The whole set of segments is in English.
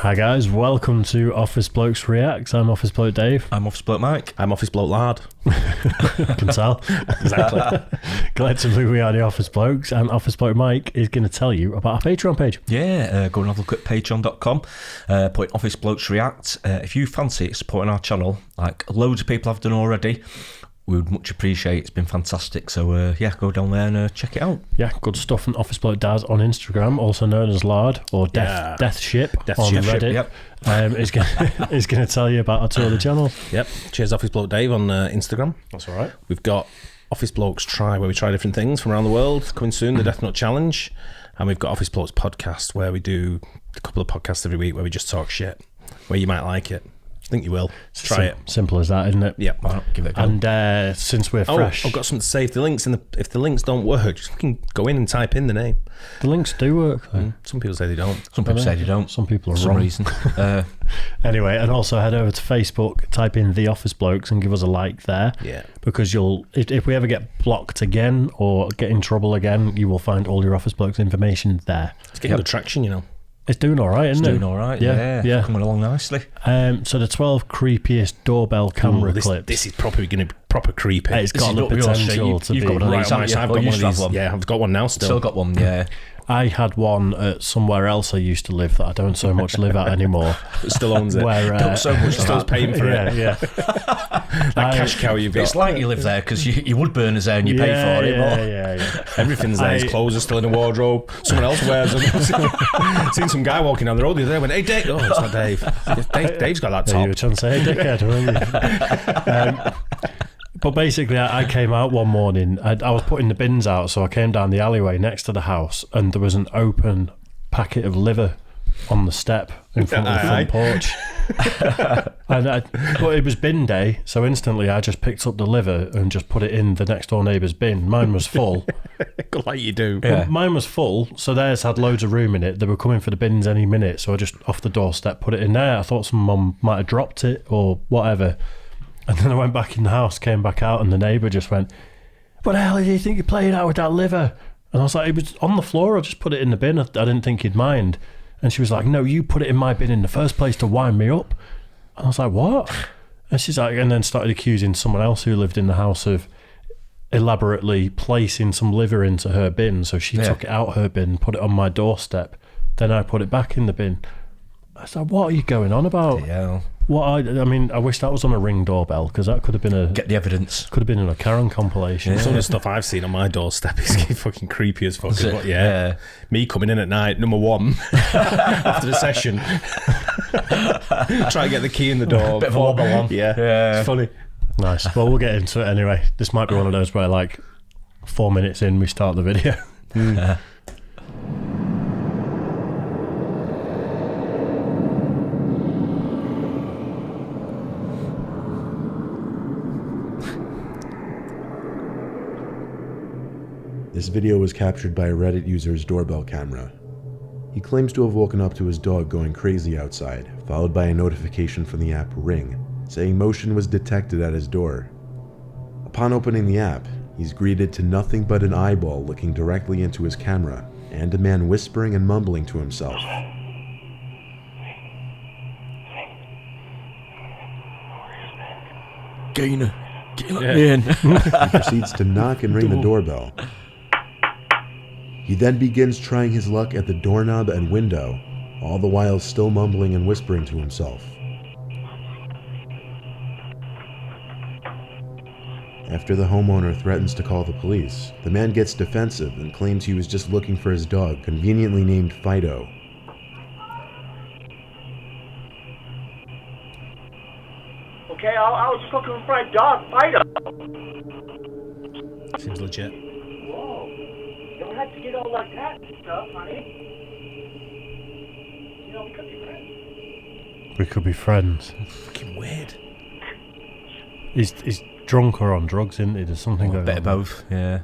Hi guys, welcome to Office Blokes Reacts. I'm Office Bloke Dave. I'm Office Bloke Mike. I'm Office Bloke Lard. Can tell. Exactly. Collectively we are the Office Blokes, and Office Bloke Mike is going to tell you about our Patreon page. Yeah, go and have a look at patreon.com, put in Office Blokes React. If you fancy supporting our channel, like loads of people have done already, we would much appreciate it. It's been fantastic. So yeah, go down there and check it out. Yeah, good stuff. And Office Bloke Daz on Instagram, also known as Lard or Death Ship on Reddit. Yep. is going to tell you about our two other channels. Yep. Cheers, Office Bloke Dave on Instagram. That's all right. We've got Office Blokes Try, where we try different things from around the world. Coming soon, the Death Nut Challenge. And we've got Office Blokes Podcast, where we do a couple of podcasts every week where we just talk shit, where you might like it. I think you will. Try it. Simple as that, isn't it? Yeah. Well, give it a go. And since we're fresh... I've got something to say. If the links don't work, just fucking go in and type in the name. The links do work, though. Some people say they don't. Some people say they don't. Some people are for some wrong. reason. Anyway, and also head over to Facebook, type in The Office Blokes and give us a like there. Yeah. Because if we ever get blocked again or get in trouble again, you will find all your Office Blokes information there. It's getting good traction, you know. It's doing all right, isn't it? Doing all right. Yeah. Coming along nicely. So the 12 creepiest doorbell camera clips. This is probably going to be proper creepy. It's got the potential to be. You've got one of these, haven't you? I've got one of these. Yeah, I've got one now still. Still got one, yeah. I had one at somewhere else I used to live that I don't so much live at anymore. It still owns it. Where, don't so much still paying for it. Yeah. That cash cow you've got. It's like you live there because you would burn us there and you pay for it. Yeah. Everything's there. His clothes are still in the wardrobe. Someone else wears them. Seen some guy walking down the road the other day. Went, "Hey, Dave!" Oh, it's not Dave. Dave's got that top. You were trying to say, "Hey, dickhead," weren't you? But basically, I came out one morning. I was putting the bins out, so I came down the alleyway next to the house, and there was an open packet of liver on the step in front of the front porch. But it was bin day, so instantly I just picked up the liver and just put it in the next door neighbour's bin. Mine was full. Like you do. Yeah. Mine was full, so theirs had loads of room in it. They were coming for the bins any minute, so I just off the doorstep put it in there. I thought some mum might have dropped it or whatever. And then I went back in the house, came back out, and the neighbour just went, "What the hell do you think you're playing out with that liver?" And I was like, "It was on the floor, I just put it in the bin. I didn't think you'd mind." And she was like, "No, you put it in my bin in the first place to wind me up." And I was like, "What?" And she's like, and then started accusing someone else who lived in the house of elaborately placing some liver into her bin. So she took it out her bin, put it on my doorstep. Then I put it back in the bin. I was like, "What are you going on about?" Yeah. I mean, I wish that was on a Ring doorbell, because that could have been get the evidence. Could have been in a Karen compilation. Yeah. Some of the stuff I've seen on my doorstep is fucking creepy as fuck. But yeah. Me coming in at night, number one, after the session, try to get the key in the door. Bit of a wobble on. Yeah. It's funny. Nice. Well, we'll get into it anyway. This might be one of those where, like, 4 minutes in, we start the video. This video was captured by a Reddit user's doorbell camera. He claims to have woken up to his dog going crazy outside, followed by a notification from the app Ring, saying motion was detected at his door. Upon opening the app, he's greeted to nothing but an eyeball looking directly into his camera, and a man whispering and mumbling to himself. Gainer, get in. He proceeds to knock and ring the doorbell. He then begins trying his luck at the doorknob and window, all the while still mumbling and whispering to himself. After the homeowner threatens to call the police, the man gets defensive and claims he was just looking for his dog, conveniently named Fido. Okay, I was just looking for my dog, Fido. Seems legit. Whoa. You don't have to get all like that and stuff, honey. You know, we could be friends. We could be friends. Fucking weird. He's drunk or on drugs, isn't he? There's something going on. A bit of both, yeah.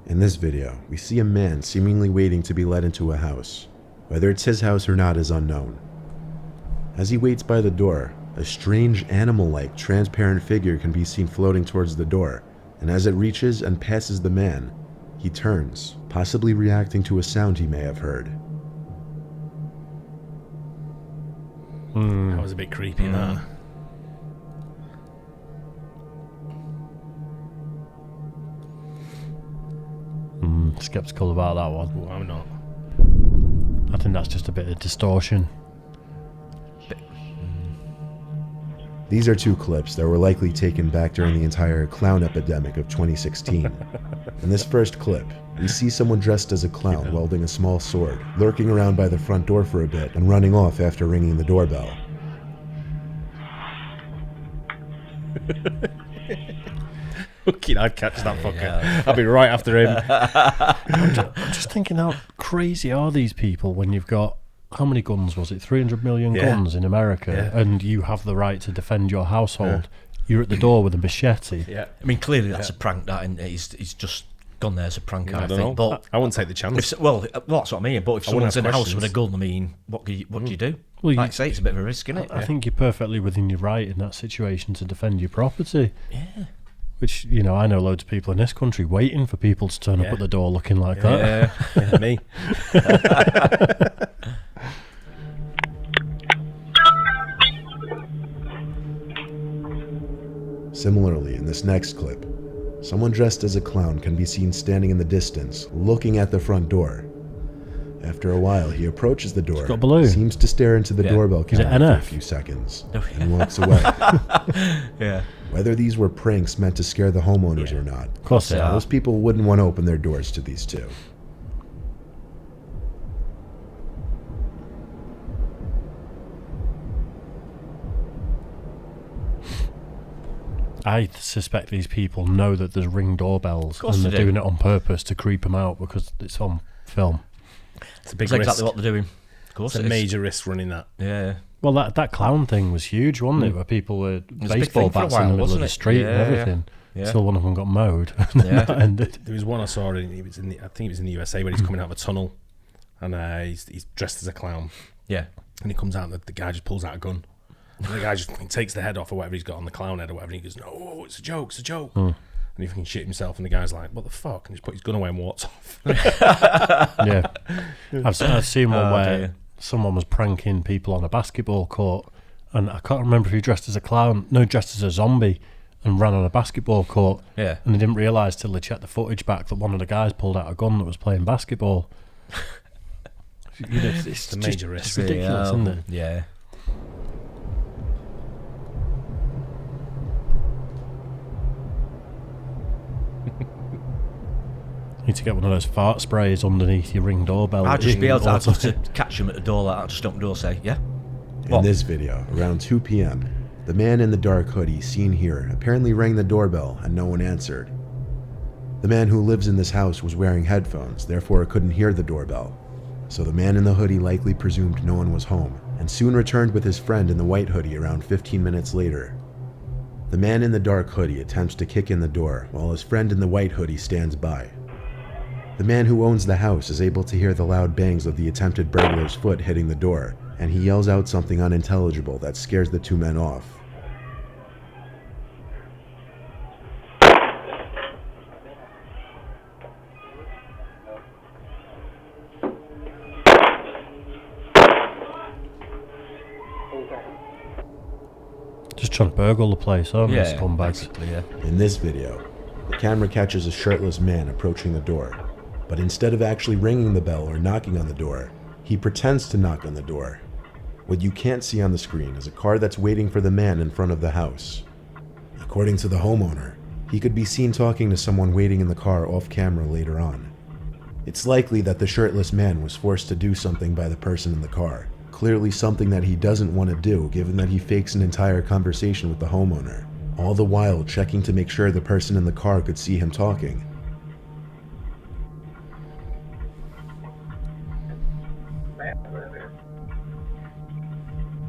In this video, we see a man seemingly waiting to be led into a house. Whether it's his house or not is unknown. As he waits by the door, a strange animal-like transparent figure can be seen floating towards the door, and as it reaches and passes the man, he turns, possibly reacting to a sound he may have heard. That was a bit creepy, that. Skeptical about that one. Ooh, I'm not. I think that's just a bit of distortion. These are 2 clips that were likely taken back during the entire clown epidemic of 2016. In this first clip, we see someone dressed as a clown wielding a small sword, lurking around by the front door for a bit and running off after ringing the doorbell. Fucking, I'd catch that fucker. I'd be right after him. I'm just thinking, how crazy are these people when you've got, how many guns was it? 300 million guns in America, and you have the right to defend your household. You're at the door with a machete. Yeah. I mean, clearly that's a prank. That and he's just gone there as a prank. I don't think. know. But I wouldn't take the chance. that's what I mean. But if someone's in a house questions. with a gun, I mean, what do you do? Well, like I say, it's a bit of a risk, isn't it? I think you're perfectly within your right in that situation to defend your property. Yeah. Which, I know loads of people in this country waiting for people to turn up at the door looking like that. Yeah, me. Similarly, in this next clip, someone dressed as a clown can be seen standing in the distance, looking at the front door. After a while, he approaches the door, got a balloon. seems to stare into the doorbell Is it camera for a NF? few seconds, and walks away. Yeah. Whether these were pranks meant to scare the homeowners or not, Of course they are. most people wouldn't want to open their doors to these 2. I suspect these people know that there's Ring doorbells course and they they're do. doing it on purpose to creep them out because it's on film. It's a big That's risk. exactly what they're doing. Of course, It's a it is. major risk running that. Yeah. Well, that clown thing was huge, wasn't it? Where people were was a big baseball thing for a bats in the while, middle of wasn't the it? street and Yeah, everything. yeah. Till one of them got mowed. And then Yeah. that ended. There was one I saw, I think it was in the USA, where he's coming out of a tunnel, and he's dressed as a clown, Yeah. and he comes out, and the guy just pulls out a gun, and the guy just takes the head off or whatever he's got on the clown head or whatever, and he goes, "No, it's a joke, it's a joke." And he fucking shit himself, and the guy's like, "What the fuck?" And just put his gun away and walks off. Yeah. I've seen one where dear. someone was pranking people on a basketball court, and I can't remember if he dressed as a clown, dressed as a zombie, and ran on a basketball court. Yeah. And they didn't realise till they checked the footage back that one of the guys pulled out a gun that was playing basketball. It's a major risk. It's ridiculous, isn't it? Yeah. You need to get one of those fart sprays underneath your Ring doorbell. I'd just be able to, Or I'd love to catch him at the door like that, just open the door, say, yeah. In What? this video, around 2 p.m., the man in the dark hoodie seen here apparently rang the doorbell and no one answered. The man who lives in this house was wearing headphones, therefore couldn't hear the doorbell. So the man in the hoodie likely presumed no one was home, and soon returned with his friend in the white hoodie around 15 minutes later. The man in the dark hoodie attempts to kick in the door while his friend in the white hoodie stands by. The man who owns the house is able to hear the loud bangs of the attempted burglar's foot hitting the door, and he yells out something unintelligible that scares the 2 men off. Just trying to burgle the place, aren't they, Yeah, scumbags? basically, yeah. In this video, the camera catches a shirtless man approaching the door, but instead of actually ringing the bell or knocking on the door, he pretends to knock on the door. What you can't see on the screen is a car that's waiting for the man in front of the house. According to the homeowner, he could be seen talking to someone waiting in the car off camera later on. It's likely that the shirtless man was forced to do something by the person in the car, clearly something that he doesn't want to do given that he fakes an entire conversation with the homeowner, all the while checking to make sure the person in the car could see him talking.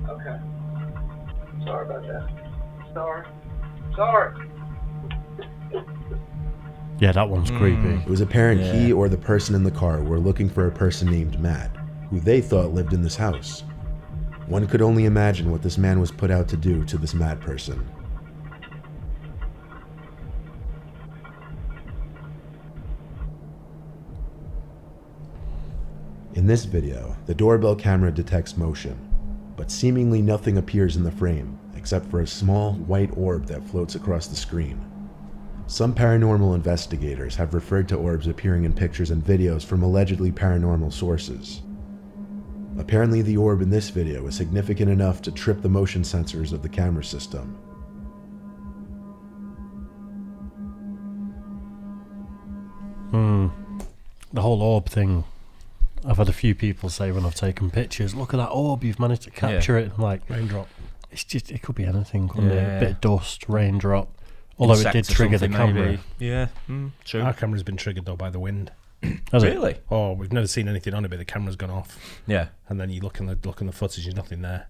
Okay. Sorry about that. Sorry. Yeah, that one's creepy. It was apparent he or the person in the car were looking for a person named Matt, who they thought lived in this house. One could only imagine what this man was put out to do to this Matt person. In this video, the doorbell camera detects motion. but seemingly nothing appears in the frame, except for a small, white orb that floats across the screen. Some paranormal investigators have referred to orbs appearing in pictures and videos from allegedly paranormal sources. Apparently, the orb in this video is significant enough to trip the motion sensors of the camera system. The whole orb thing, I've had a few people say when I've taken pictures, look at that orb, you've managed to capture it. I'm like, Raindrop. it's just, it could be anything, couldn't it? Yeah. A bit of dust, raindrop. Although it did Insects or trigger the something, camera. maybe. Yeah, true. Our camera's been triggered though by the wind. Has it? Really? Oh, we've never seen anything on it, but the camera's gone off. Yeah. And then you look in the footage, there's nothing there.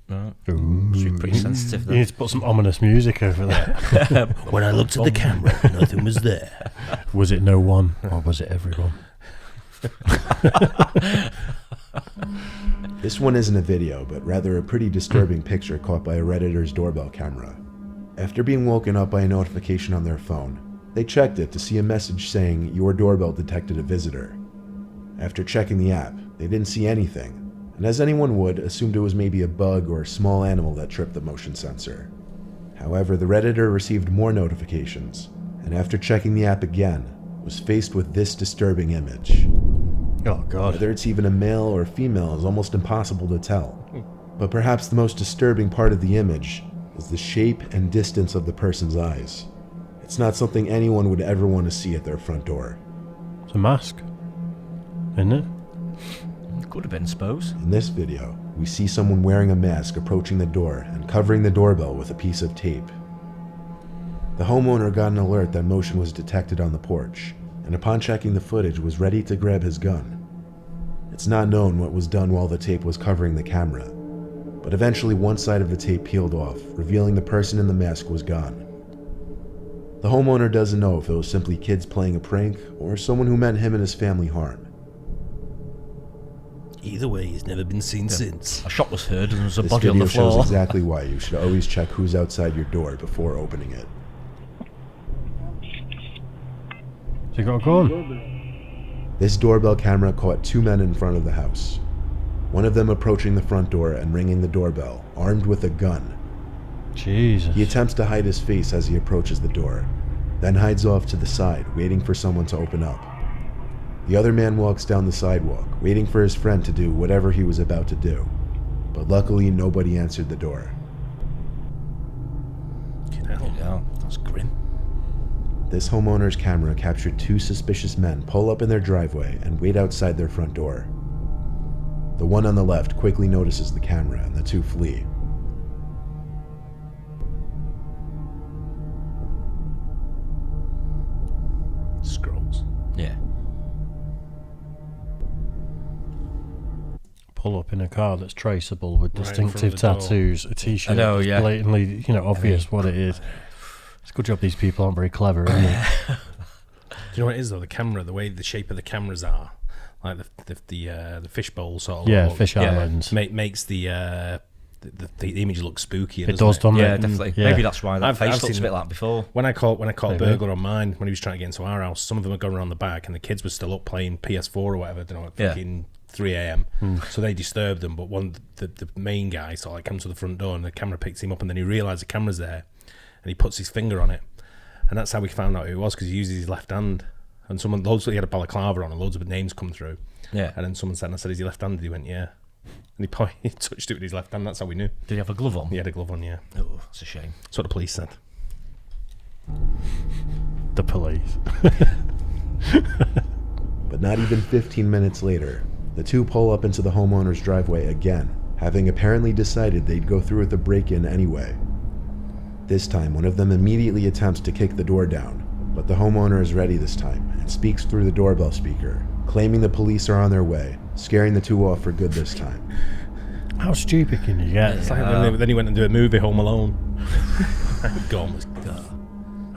Right. Should be pretty sensitive You then. need to put some ominous music over there. When I looked at the camera, nothing was there. Was it no one, or was it everyone? This one isn't a video, but rather a pretty disturbing picture caught by a Redditor's doorbell camera. After being woken up by a notification on their phone, they checked it to see a message saying, "Your doorbell detected a visitor." After checking the app, they didn't see anything, and as anyone would, assumed it was maybe a bug or a small animal that tripped the motion sensor. However, the Redditor received more notifications, and after checking the app again, was faced with this disturbing image. Oh, God. Whether it's even a male or female is almost impossible to tell. But perhaps the most disturbing part of the image is the shape and distance of the person's eyes. It's not something anyone would ever want to see at their front door. It's a mask, isn't it? Could have been, suppose. In this video, we see someone wearing a mask approaching the door and covering the doorbell with a piece of tape. The homeowner got an alert that motion was detected on the porch, and upon checking the footage was ready to grab his gun. It's not known what was done while the tape was covering the camera, but eventually one side of the tape peeled off, revealing the person in the mask was gone. The homeowner doesn't know if it was simply kids playing a prank or someone who meant him and his family harm. Either way, he's never been seen since. A shot was heard and there was a This body on video the floor. shows exactly why you should always check who's outside your door before opening it. So you got a gun? This doorbell camera caught two men in front of the house. One of them approaching the front door and ringing the doorbell, armed with a gun. Jesus. He attempts to hide his face as he approaches the door, then hides off to the side, waiting for someone to open up. The other man walks down the sidewalk, waiting for his friend to do whatever he was about to do. But luckily, nobody answered the door. Yeah, that's grim. This homeowner's camera captured two suspicious men pull up in their driveway and wait outside their front door. The one on the left quickly notices the camera and the two flee. Scrolls. Yeah. Pull up in a car that's traceable with Right in front of distinctive the door. tattoos, a t-shirt I know, that's yeah. blatantly, obvious what it is. It's a good job these people aren't very clever, isn't it? Do you know what it is though? The camera, the way the shape of the cameras are, like the fishbowl sort of. Yeah, look, fish islands. makes the image look spooky. It does, doesn't Yeah, it? definitely. Yeah. Maybe that's why that I've face looks seen a bit it. like before. When I caught a Maybe. burglar on mine when he was trying to get into our house, some of them were going around the back, and the kids were still up playing PS4 or whatever. At Yeah. fucking 3 a.m. So they disturbed them. But the main guy sort of like comes to the front door, and the camera picks him up, and then he realised the camera's there, and he puts his finger on it, and that's how we found out who it was, because he uses his left hand. And he had a balaclava on, and loads of names come through. Yeah. And then someone said, and I said, "Is he left-handed?" He went, "Yeah." And he touched it with his left hand. That's how we knew. Did he have a glove on? He had a glove on, yeah. Oh, that's a shame. That's what the police said. The police. But not even 15 minutes later, the two pull up into the homeowner's driveway again, having apparently decided they'd go through with the break-in anyway. This time, one of them immediately attempts to kick the door down, but the homeowner is ready this time and speaks through the doorbell speaker, claiming the police are on their way, scaring the two off for good this time. How stupid can you get? It's like then he went and did a movie, Home Alone. Gone was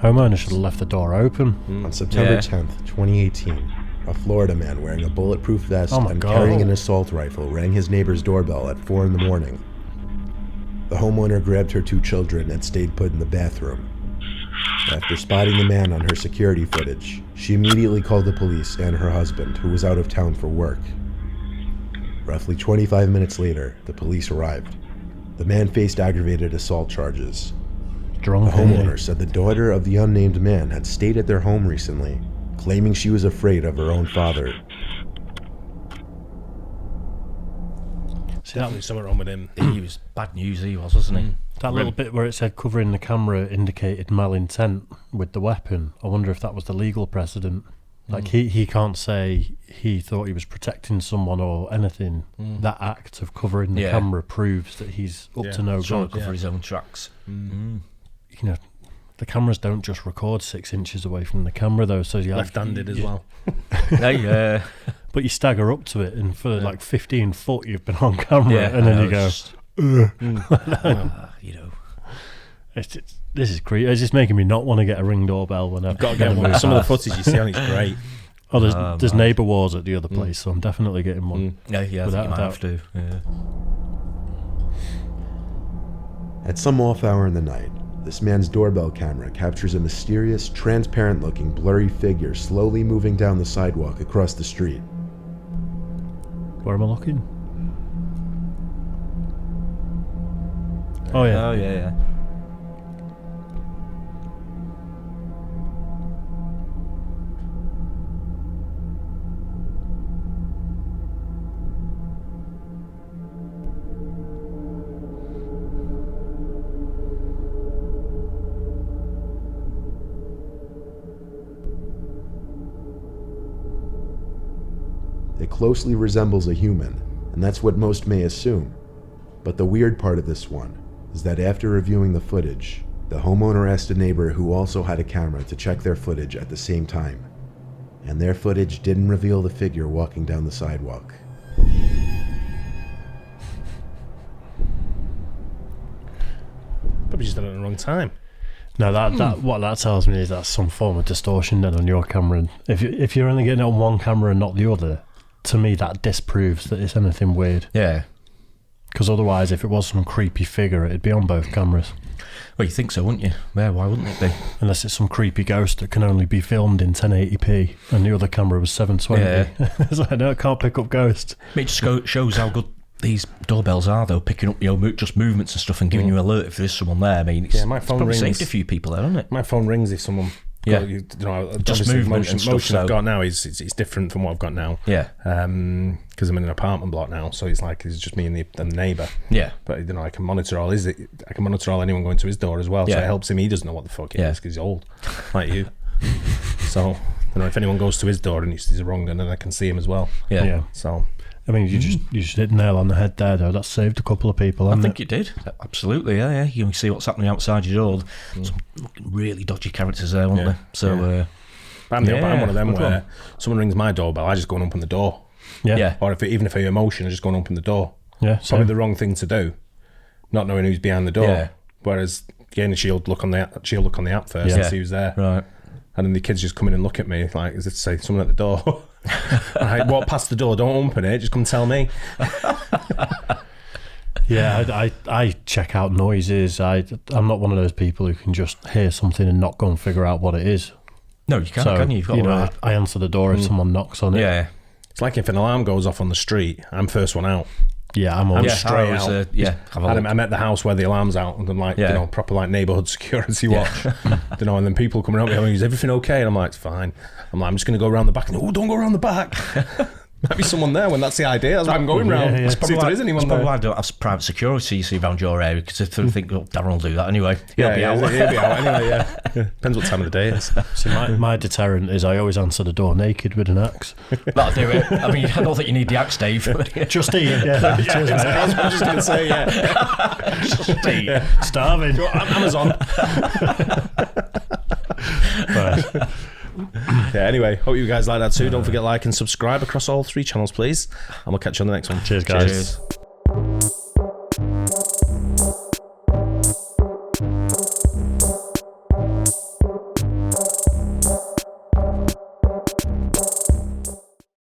Homeowner should have left the door open. On September Yeah. 10th, 2018, a Florida man wearing a bulletproof vest Oh my and God. carrying an assault rifle rang his neighbor's doorbell at 4 in the morning. The homeowner grabbed her two children and stayed put in the bathroom. After spotting the man on her security footage, she immediately called the police and her husband, who was out of town for work. Roughly 25 minutes later, the police arrived. The man faced aggravated assault charges. Drunk. The homeowner said the daughter of the unnamed man had stayed at their home recently, claiming she was afraid of her own father. See, that, There's something wrong with him. He was bad news, he was, wasn't he? that little bit where it said covering the camera indicated malintent with the weapon. I wonder if that was the legal precedent. Like, he can't say he thought he was protecting someone or anything. That act of covering the camera proves that he's up to no Trying good. to cover his own tracks. You know, the cameras don't just record 6 inches away from the camera, though. So you Left-handed as well. Hey, But you stagger up to it, and for like 15 foot, you've been on camera, yeah, and then I you go, know, you know. this is creepy. It's just making me not want to get a Ring doorbell when I've Got to get one. Some of the footage you see on it's great. Oh, there's neighbour wars at the other place, so I'm definitely getting one. Yeah, I think you Without might a have to. Yeah. At some off hour in the night, this man's doorbell camera captures a mysterious, transparent-looking, blurry figure slowly moving down the sidewalk across the street. Where am I looking? Oh yeah. Oh, yeah. It closely resembles a human, and that's what most may assume. But the weird part of this one is that after reviewing the footage, the homeowner asked a neighbor who also had a camera to check their footage at the same time. And their footage didn't reveal the figure walking down the sidewalk. Probably just done it at the wrong time. No, that what that tells me is that's some form of distortion then on your camera. And if you're only getting it on one camera and not the other, to me that disproves that it's anything weird. Yeah. Because otherwise, if it was some creepy figure, it'd be on both cameras. Well, you think so, wouldn't you? Yeah, why wouldn't it be? Unless it's some creepy ghost that can only be filmed in 1080p and the other camera was 720. Yeah. It's like, no, it can't pick up ghost. It just shows how good these doorbells are, though, picking up just movements and stuff and giving you an alert if there's someone there. I mean, it's, my phone probably rings. saved a few people there, hasn't it? My phone rings if someone. Yeah. You know, Just obviously movement and stuff, motion I've so- got now is it's different from what I've got now. Yeah. Because I'm in an apartment block now, so it's like it's just me and the neighbour. Yeah. But you know, I can monitor all anyone going to his door as well. So Yeah. it helps him. He doesn't know what the fuck it Yeah. is because he's old, like you. So you know, if anyone goes to his door and he's wrong, then I can see him as well. Yeah. So I mean, you just hit the nail on the head there, though. That saved a couple of people, I hasn't think it? you did. Absolutely, yeah. You can see what's happening outside your door. Some really dodgy characters there, weren't Yeah. there? So, I'm one of them good where one. someone rings my doorbell, I just go and open the door. Yeah. Or even if I hear emotion, I just go and open the door. Yeah. Probably So, the wrong thing to do, not knowing who's behind the door. Yeah. Whereas again, she'll look on the app first Yeah. and see who's there. right. And then the kids just come in and look at me like, as if to say, someone at the door. And I walk past the door, don't open it, just come tell me. yeah, I check out noises. I'm not one of those people who can just hear something and not go and figure out what it is. No, you can't, So, can you? You've got you to know, I answer the door if someone knocks on it. Yeah. It's like if an alarm goes off on the street, I'm first one out. Yeah, I'm always Yeah, straight I was, out. have a And look. I'm at the house where the alarm's out, and I'm like, Yeah. you know, proper like neighbourhood security watch. You know, and then people coming up to me, is everything okay? And I'm like, it's fine. I'm just going to go around the back. And don't go around the back. Might be someone there when that's the idea. That's why I'm going round. Yeah. See if there is anyone It's probably there. why I don't have private security, you see, around your area, because if they think, well, Darren will do that anyway. He'll be out. He'll be out anyway, yeah. Depends what time of the day it is. See, my deterrent is I always answer the door naked with an axe. That'll do it. I mean, I don't think you need the axe, Dave. Just eat. Yeah. Cheers, mate. I was just going to say, yeah. Just eat. Starving. Amazon. Right. Yeah, anyway, hope you guys like that too. Don't forget like and subscribe across all 3 channels, please. And we'll catch you on the next one. Cheers, guys. Cheers.